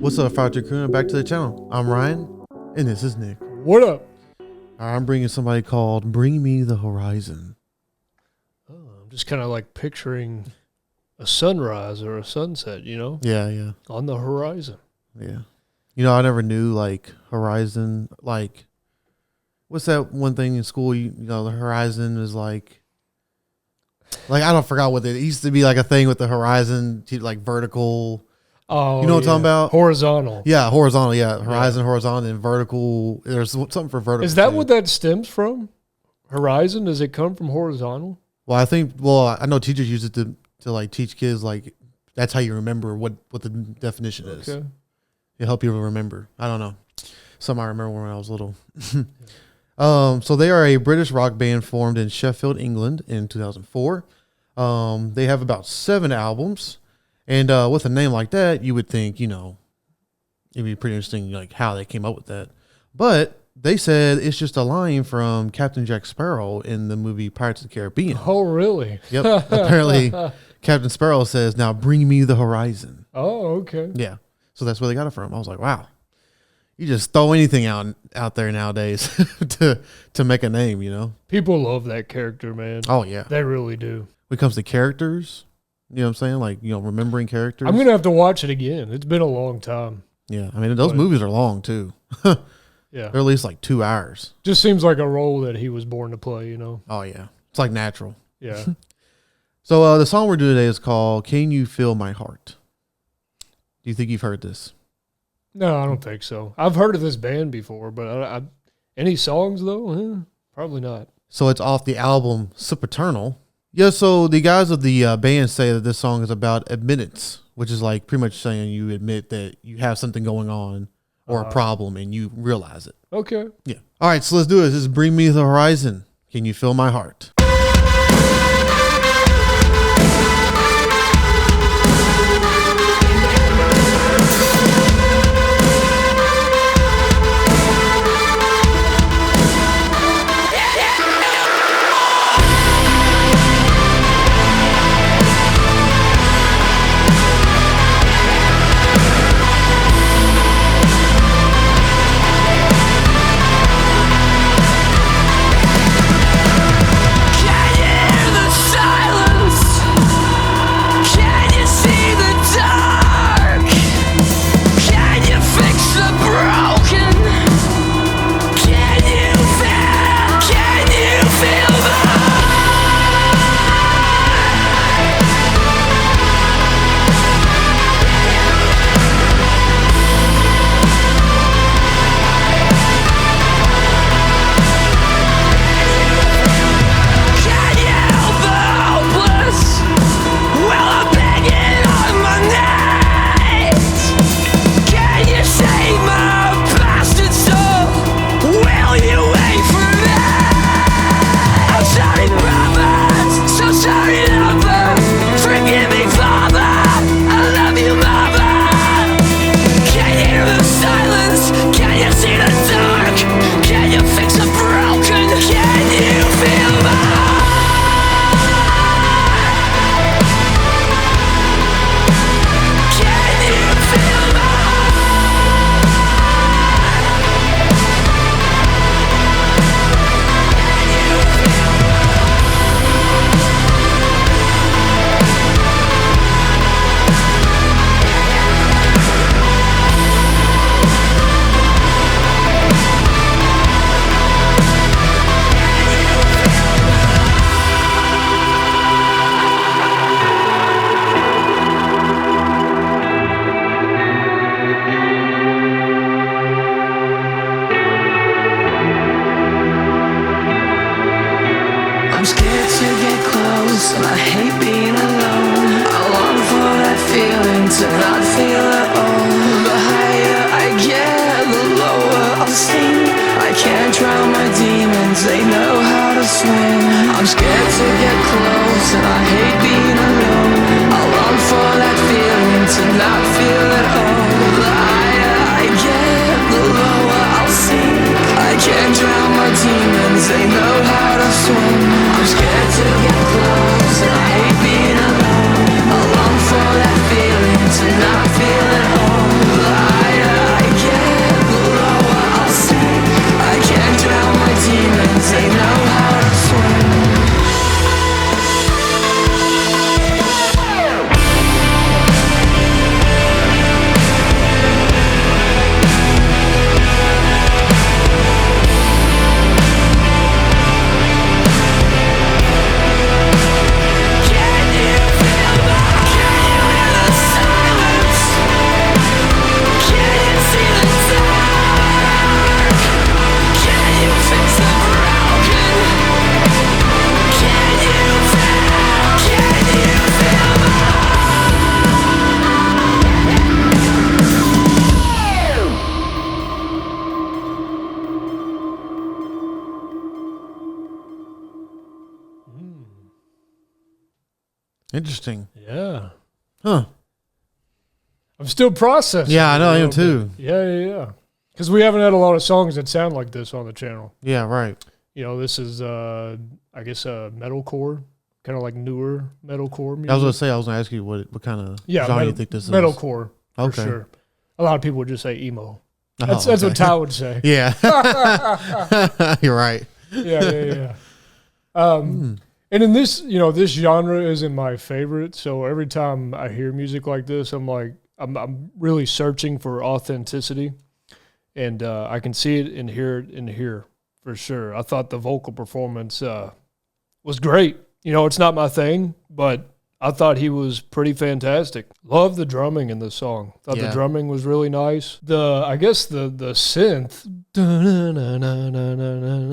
What's up, Fire Crew? Back to the channel. I'm Ryan, and this is Nick. What up? I'm bringing somebody called Bring Me the Horizon. Oh, I'm just kind of like picturing a sunrise or a sunset, you know? Yeah. On the horizon. Yeah. You know, I never knew, like, horizon, like, what's that one thing in school? You know, the horizon is like, I don't forgot what it used to be, like a thing with the horizon, like vertical. Oh, you know what I'm talking about? Horizontal. Yeah, horizontal. Yeah, horizon, horizontal, and vertical. There's something for vertical. Is that too. what that stems from? Horizon? Does it come from horizontal? Well, I know teachers use it to like teach kids, like, that's how you remember what the definition is. Okay. It help you remember. I don't know. Something I remember when I was little. So they are a British rock band formed in Sheffield, England in 2004. They have about 7 albums. And with a name like that, you would think, you know, it'd be pretty interesting, like, how they came up with that. But they said it's just a line from Captain Jack Sparrow in the movie Pirates of the Caribbean. Oh, really? Yep. Apparently, Captain Sparrow says, "Now bring me the horizon." Oh, okay. Yeah. So that's where they got it from. I was like, wow. You just throw anything out there nowadays to make a name, you know? People love that character, man. Oh, yeah. They really do. When it comes to characters, you know what I'm saying? Like, you know, remembering characters. I'm going to have to watch it again. It's been a long time. Yeah. I mean, those movies are long, too. Yeah. They're at least like 2 hours. Just seems like a role that he was born to play, you know? Oh, yeah. It's like natural. Yeah. So the song we're doing today is called Can You Feel My Heart? Do you think you've heard this? No, I don't think so. I've heard of this band before, but any songs, though? Probably not. So it's off the album Supernal. Yeah, so the guys of the band say that this song is about admittance, which is like pretty much saying you admit that you have something going on or a problem and you realize it. Okay. Yeah. All right, so let's do it. This is Bring Me the Horizon. Can you feel my heart? They know how to swim. I'm scared to get close, and I hate being alone. I long for that feeling to not feel at home. Interesting. Yeah. Huh. I'm still processing. Yeah, I know, it a I am little too. bit. Yeah. Because we haven't had a lot of songs that sound like this on the channel. Yeah, right. You know, this is, I guess, metalcore, kind of like newer metalcore music. I was going to ask you what kind of genre you think this is. Metalcore, Okay. for sure. A lot of people would just say emo. Oh, That's okay. what Ty would say. Yeah. You're right. Yeah. And in this, you know, this genre isn't my favorite. So every time I hear music like this, I'm like, I'm really searching for authenticity, and I can see it and hear it in here for sure. I thought the vocal performance was great. You know, it's not my thing, but I thought he was pretty fantastic. Love the drumming in the song. Thought the Yeah. drumming was really nice. I guess the synth.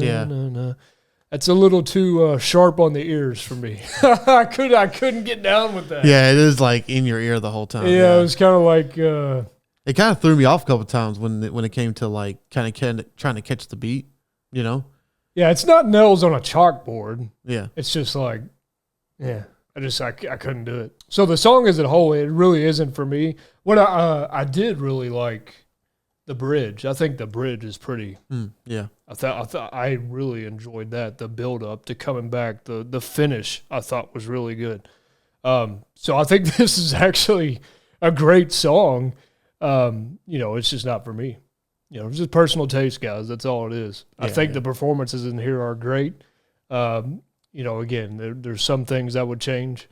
Yeah. That's a little too sharp on the ears for me. I couldn't get down with that. Yeah, it is like in your ear the whole time. Yeah, it was kind of like It kind of threw me off a couple times when it came to like kind of trying to catch the beat, you know? yeah, it's not nails on a chalkboard. Yeah. It's just like, yeah, I couldn't do it. So the song as a whole, it really isn't for me. What I did really like the bridge. I think the bridge is pretty. Yeah. I thought I really enjoyed that. The build up to coming back, the finish I thought was really good. So I think this is actually a great song. You know, it's just not for me. You know, it's just personal taste, guys. That's all it is. I Yeah, think yeah. the performances in here are great. You know, again, there's some things that would change,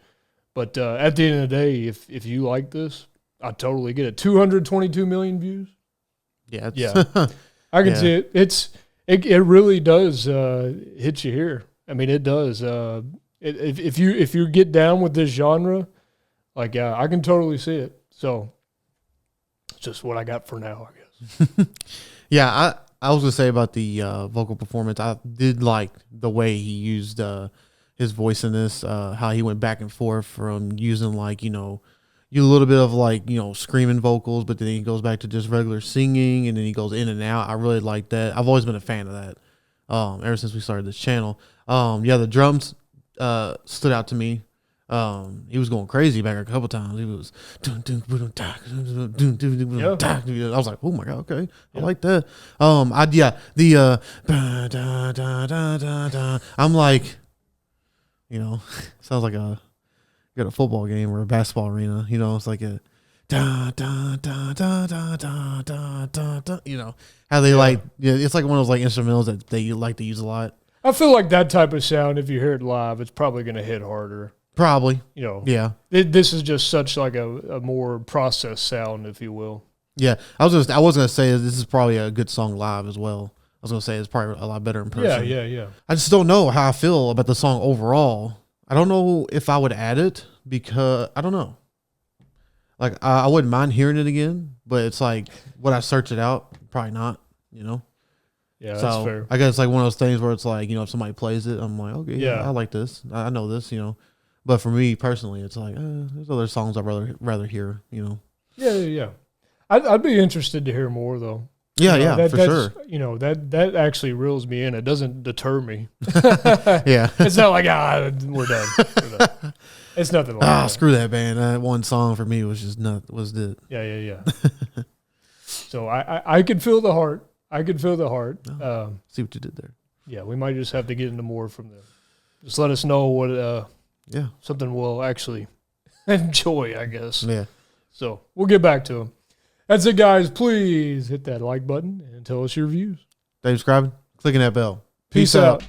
but at the end of the day, if you like this, I totally get it. 222 million views. Yeah. Yeah. I can Yeah. see it. It really does hit you here. I mean, it does. If you get down with this genre, like I can totally see it. So it's just what I got for now, I guess. Yeah, I was gonna say about the vocal performance. I did like the way he used his voice in this. How he went back and forth from using like a little bit of like screaming vocals, but then he goes back to just regular singing, and then he goes in and out. I really like that. I've always been a fan of that. Ever since we started this channel. Yeah, the drums stood out to me. He was going crazy back a couple times. He was I was like, oh my god, okay, I like that. I'm like, sounds like a football game or a basketball arena. It's like a da da da da da da da da da. How they it's like one of those like instrumentals that they like to use a lot. I feel like that type of sound, if you hear it live, it's probably going to hit harder. Probably. Yeah. This is just such like a more processed sound, if you will. Yeah, I was gonna say this is probably a good song live as well. I was gonna say it's probably a lot better in person. Yeah. I just don't know how I feel about the song overall. I don't know if I would add it because I don't know. Like I wouldn't mind hearing it again, but it's like would I search it out? Probably not. Yeah, So that's fair. I guess it's like one of those things where it's like if somebody plays it, I'm like, okay, yeah, Yeah. I like this. I know this. But for me personally, it's like there's other songs I'd rather hear. Yeah. I'd be interested to hear more though. Yeah, for sure. That actually reels me in. It doesn't deter me. Yeah. It's not like we're done. It's nothing like that. Screw that band. That one song for me was just was it. Yeah. So I could feel the heart. I could feel the heart. See what you did there. Yeah, we might just have to get into more from them. Just let us know what Yeah. something we'll actually enjoy, I guess. Yeah. So we'll get back to them. That's it, guys. Please hit that like button and tell us your views. Thanks for subscribing. Clicking that bell. Peace out.